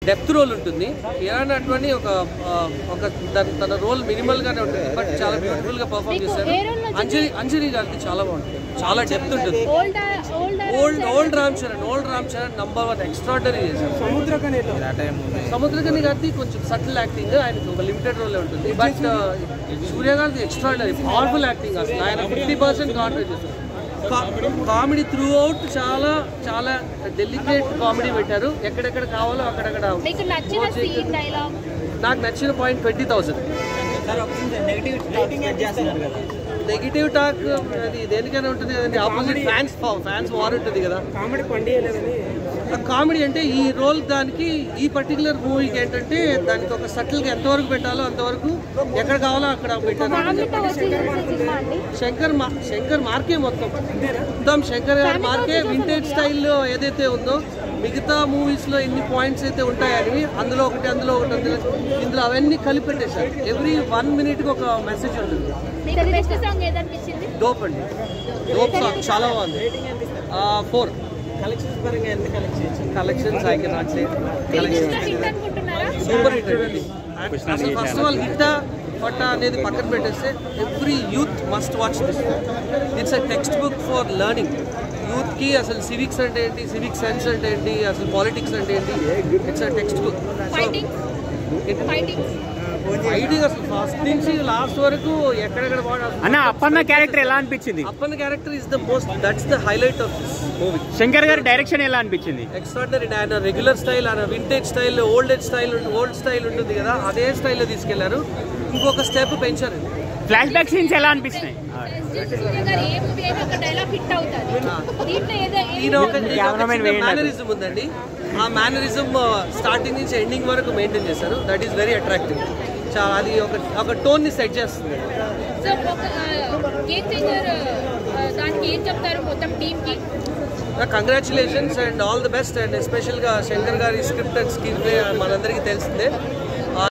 Depth role ఉంటుంది. కియారా అడ్వాణి ఒక తన రోల్ మినిమల్ గానే ఉంటుంది, బట్ చాలా బ్యూటిఫుల్ గా పర్ఫార్మ్ చేశారు. అంజలి గారికి చాలా బాగుంటుంది, చాలా డెప్త్ ఉంటుంది. Old Ram Charan number 1 extraordinary చేశారు. సముద్రకని గారిది కొంచెం సటిల్ యాక్టింగ్, ఆయనకు ఒక లిమిటెడ్ రోల్ ఉంటుంది. బట్ సూర్య గారిది ఎక్స్ట్రాడనరీ పవర్ఫుల్ యాక్టింగ్. అసలు ఆయన 50% కాన్సంట్రేట్ చేశారు. కామెడీ త్రూ అవుట్ చాలా చాలా డెలికేట్ కామెడీ పెట్టారు. ఎక్కడెక్కడ కావాలో అక్కడక్కడ. నాకు నచ్చిన పాయింట్ 20,000. నెగిటివ్ టాక్ అది దేనికైనా ఉంటుంది కదండి. ఆపోజిట్ ఫ్యాన్స్ వార్ ఉంటుంది కదా. కామెడీ అంటే ఈ రోల్ దానికి ఈ పర్టికులర్ మూవీకి ఏంటంటే దానికి ఒక సటిల్గా ఎంతవరకు పెట్టాలో అంతవరకు, ఎక్కడ కావాలో అక్కడ పెట్టారు. శంకర్ మార్కే మొత్తం శంకర్ గారి మార్కే. వింటేజ్ స్టైల్లో ఏదైతే ఉందో మిగతా మూవీస్లో ఎన్ని పాయింట్స్ అయితే ఉంటాయని అందులో ఒకటి ఇందులో అవన్నీ కలిపెట్టేశారు. ఎవ్రీ 1 మినిట్కి ఒక మెసేజ్ ఉంటుంది. డోప్ అండి, డోప్ సాంగ్ చాలా బాగుంది. 4 collections I cannot say. Super hit అండి. అసలు ఫస్ట్ ఆఫ్ ఆల్ హిట్టా ఫట్టా అనేది పక్కన పెట్టేస్తే every youth must watch this. It's a text book for learning. యూత్కి అసలు సివిక్స్ అంటే ఏంటి, సివిక్ సెన్స్ అంటే ఏంటి, అసలు పాలిటిక్స్ అంటే ఏంటి, it's a text book. Fighting అసలు ఫస్ట్ నుంచి లాస్ట్ వరకు ఎక్కడెక్కడ అన్న. అప్పన్న క్యారెక్టర్ ఎలా అనిపించింది? Appanna character is the most, that's the highlight of this movie. Shankar గారి డైరెక్షన్ ఎలా అనిపించింది? ఎక్స్ట్రాడనరీ. ఆయన రెగ్యులర్ స్టైల్, ఆయన వింటేజ్ స్టైల్, ఓల్డ్ స్టైల్ ఉంటుంది కదా, అదే స్టైల్లో తీసుకెళ్లారు. ఇంకొక స్టెప్ పెంచారు. ఫ్లాష్ బ్యాక్ సీన్స్ ఎలా అనిపిస్తున్నాయి? మేనరిజం ఉందండి. ఆ మేనరిజం స్టార్టింగ్ నుంచి ఎండింగ్ వరకు మెయింటైన్ చేశారు. That is very attractive. చాలా అది ఒక టోన్ ని సెట్ చేస్తుంది. Congratulations and all the best. And special గా శంకర్ గారి స్క్రిప్ట్ అండ్ స్క్రీన్ ప్లే మనందరికీ తెలిసిందే.